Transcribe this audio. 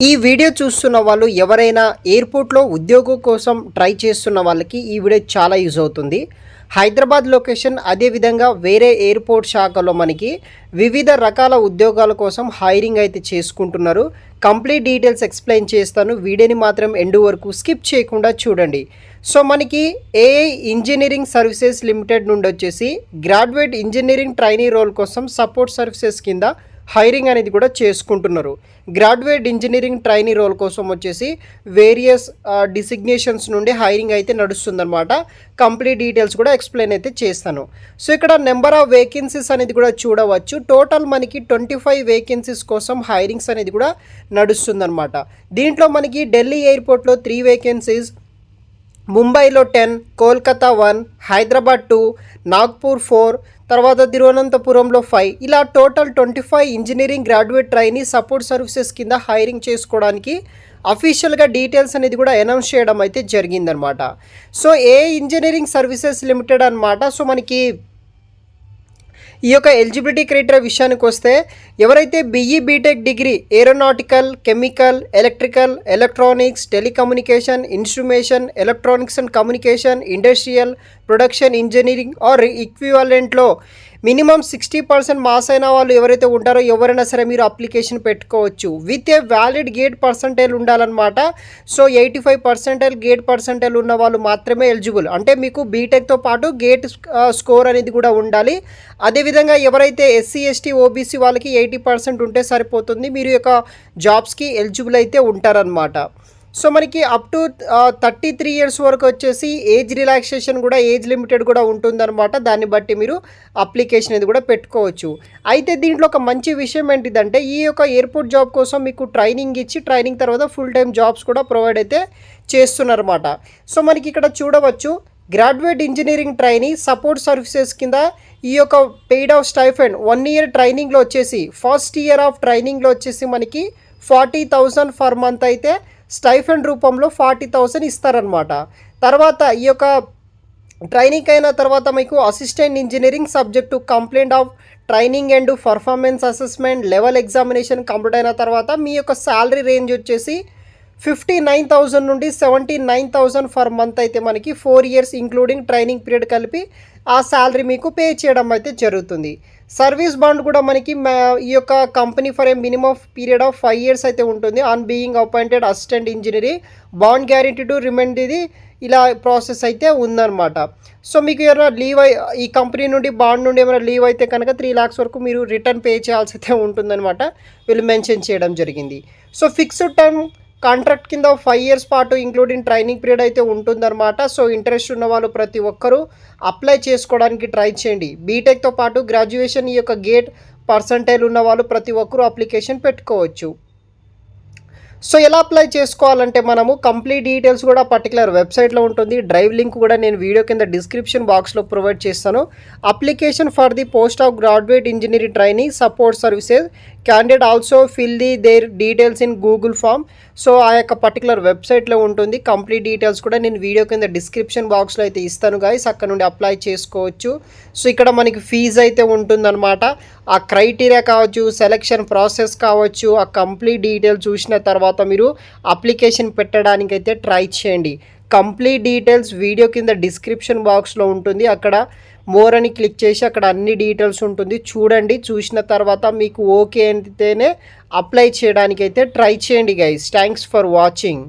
ఈ వీడియో చూస్తున్న వాళ్ళు ఎవరైనా ఎయిర్పోర్ట్లో ఉద్యోగం కోసం ట్రై చేస్తున్న వాళ్ళకి ఈ వీడియో చాలా యూజ్ అవుతుంది. హైదరాబాద్ లొకేషన్ అదేవిధంగా వేరే ఎయిర్పోర్ట్ శాఖలో మనకి వివిధ రకాల ఉద్యోగాల కోసం హైరింగ్ అయితే చేసుకుంటున్నారు. కంప్లీట్ డీటెయిల్స్ ఎక్స్ప్లెయిన్ చేస్తాను. వీడియోని మాత్రం ఎండ్ వరకు స్కిప్ చేయకుండా చూడండి. సో మనకి ఏఐ ఇంజనీరింగ్ సర్వీసెస్ లిమిటెడ్ నుండి వచ్చేసి గ్రాడ్యుయేట్ ఇంజనీరింగ్ ట్రైనీ రోల్ కోసం సపోర్ట్ సర్వీసెస్ కింద హైరింగ్ అనేది కూడా చేసుకుంటున్నారు. గ్రాడ్యుయేట్ ఇంజనీరింగ్ ట్రైనీ రోల్ కోసం వచ్చేసి వేరియస్ డిసిగ్నేషన్స్ నుండి హైరింగ్ అయితే నడుస్తుందన్నమాట. కంప్లీట్ డీటెయిల్స్ కూడా ఎక్స్ప్లెయిన్ అయితే చేస్తాను. సో ఇక్కడ నెంబర్ ఆఫ్ వేకెన్సీస్ అనేది కూడా చూడవచ్చు. టోటల్ మనకి 25 వేకెన్సీస్ కోసం హైరింగ్స్ అనేది కూడా నడుస్తుందన్నమాట. దీంట్లో మనకి ఢిల్లీ ఎయిర్పోర్ట్లో 3 వేకెన్సీస్, ముంబైలో 10, కోల్కతా 1, హైదరాబాద్ 2, నాగ్పూర్ 4, తర్వాత తిరువనంతపురంలో 5, ఇలా total 25 engineering graduate trainee support services కింద హైరింగ్ చేసుకోవడానికి అఫీషియల్గా డీటెయిల్స్ అనేది కూడా అనౌన్స్ చేయడం అయితే జరిగిందనమాట. సో ఇంజనీరింగ్ సర్వీసెస్ లిమిటెడ్ అనమాట. సో మనకి ఈ యొక్క ఎలిజిబిలిటీ క్రైటీరియా విషయానికి వస్తే ఎవరైతే BE BTech degree aeronautical, chemical, electrical, electronics, telecommunication, instrumentation, electronics and communication, industrial, production engineering or ఈక్వివాలెంట్లో మినిమం 60% మాస్ అయిన వాళ్ళు ఎవరైతే ఉంటారో ఎవరైనా సరే మీరు అప్లికేషన్ పెట్టుకోవచ్చు. With a valid GATE percentage ఉండాలన్నమాట. సో 85% గేట్ పర్సంటేజ్ ఉన్న వాళ్ళు మాత్రమే ఎలిజిబుల్. అంటే మీకు బీటెక్తో పాటు గేట్ స్కోర్ అనేది కూడా ఉండాలి. అదేవిధంగా ఎవరైతే SC, ST, OBC వాళ్ళకి 80% ఉంటే సరిపోతుంది. మీరు యొక్క జాబ్స్కి ఎలిజిబుల్ అయితే ఉంటారనమాట. సో మనకి అప్ టు 33 ఇయర్స్ వరకు వచ్చేసి ఏజ్ రిలాక్సేషన్ కూడా, ఏజ్ లిమిటెడ్ కూడా ఉంటుందన్నమాట. దాన్ని బట్టి మీరు అప్లికేషన్ అనేది కూడా పెట్టుకోవచ్చు. అయితే దీంట్లో ఒక మంచి విషయం ఏంటిదంటే ఈ యొక్క ఎయిర్పోర్ట్ జాబ్ కోసం మీకు ట్రైనింగ్ ఇచ్చి ట్రైనింగ్ తర్వాత ఫుల్ టైం జాబ్స్ కూడా ప్రొవైడ్ అయితే చేస్తున్నారన్నమాట. సో మనకి ఇక్కడ చూడవచ్చు graduate engineering trainee support services కింద ఈ యొక్క పెయిడ్ ఆఫ్ స్టైఫండ్ 1 ఇయర్ ట్రైనింగ్లో వచ్చేసి ఫస్ట్ ఇయర్ ఆఫ్ ట్రైనింగ్లో వచ్చేసి మనకి 40,000 ఫర్ మంత్ అయితే స్టైఫండ్ రూపంలో 40,000 ఇస్తారనమాట. తర్వాత ఈ యొక్క ట్రైనింగ్ అయిన తర్వాత మీకు assistant engineering subject complaint of training and performance assessment level examination complete అయిన తర్వాత మీ యొక్క శాలరీ రేంజ్ వచ్చేసి 59,000 నుండి 79,000 ఫర్ మంత్ అయితే మనకి 4 ఇయర్స్ ఇంక్లూడింగ్ ట్రైనింగ్ పీరియడ్ కలిపి ఆ శాలరీ మీకు పే చేయడం అయితే జరుగుతుంది. సర్వీస్ బాండ్ కూడా మనకి ఈ యొక్క company for a minimum period of 5 years అయితే ఉంటుంది. On being appointed assistant engineering bond guarantee to remind ఇది ఇలా ప్రాసెస్ అయితే ఉందన్నమాట. సో మీకు ఏమైనా లీవ్ ఈ కంపెనీ నుండి బాండ్ నుండి ఏమైనా లీవ్ అయితే కనుక 3 lakhs వరకు మీరు రిటర్న్ పే చేయాల్సి అయితే ఉంటుందన్నమాట. వీళ్ళు మెన్షన్ చేయడం జరిగింది. సో ఫిక్స్డ్ టైం కాంట్రాక్ట్ కింద 5 ఇయర్స్ పాటు ఇంక్లూడింగ్ ట్రైనింగ్ పీరియడ్ అయితే ఉంటుందన్నమాట. సో ఇంట్రెస్ట్ ఉన్న వాళ్ళు ప్రతి ఒక్కరూ అప్లై చేసుకోవడానికి ట్రై చేయండి. బీటెక్తో పాటు గ్రాడ్యుయేషన్ ఈ యొక్క గేట్ పర్సంటేజ్ ఉన్న వాళ్ళు ప్రతి ఒక్కరూ అప్లికేషన్ పెట్టుకోవచ్చు. సో ఎలా అప్లై చేసుకోవాలంటే మనము కంప్లీట్ డీటెయిల్స్ కూడా పర్టికులర్ వెబ్సైట్లో ఉంటుంది. డ్రైవ్ లింక్ కూడా నేను వీడియో కింద డిస్క్రిప్షన్ బాక్స్లో ప్రొవైడ్ చేస్తాను. Application for the post of graduate engineering training support services candidate also fill the their details in Google form. So ఆ యొక్క పర్టికులర్ వెబ్సైట్లో ఉంటుంది. కంప్లీట్ డీటెయిల్స్ కూడా నేను వీడియో కింద డిస్క్రిప్షన్ బాక్స్లో అయితే ఇస్తాను గాయస్, అక్కడ నుండి అప్లై చేసుకోవచ్చు. సో ఇక్కడ మనకి ఫీజు అయితే ఉంటుందన్నమాట. ఆ క్రైటీరియా కావచ్చు, సెలెక్షన్ ప్రాసెస్ కావచ్చు, ఆ కంప్లీట్ డీటెయిల్స్ చూసిన తర్వాత మీరు అప్లికేషన్ పెట్టడానికి అయితే ట్రై చేయండి. కంప్లీట్ డీటెయిల్స్ వీడియో కింద డిస్క్రిప్షన్ బాక్స్లో ఉంటుంది. అక్కడ మోర్ అని క్లిక్ చేసి అక్కడ అన్ని డీటెయిల్స్ ఉంటుంది. చూడండి, చూసిన తర్వాత మీకు ఓకే అయితేనే అప్లై చేయడానికి అయితే ట్రై చేయండి గైస్. Thanks for watching.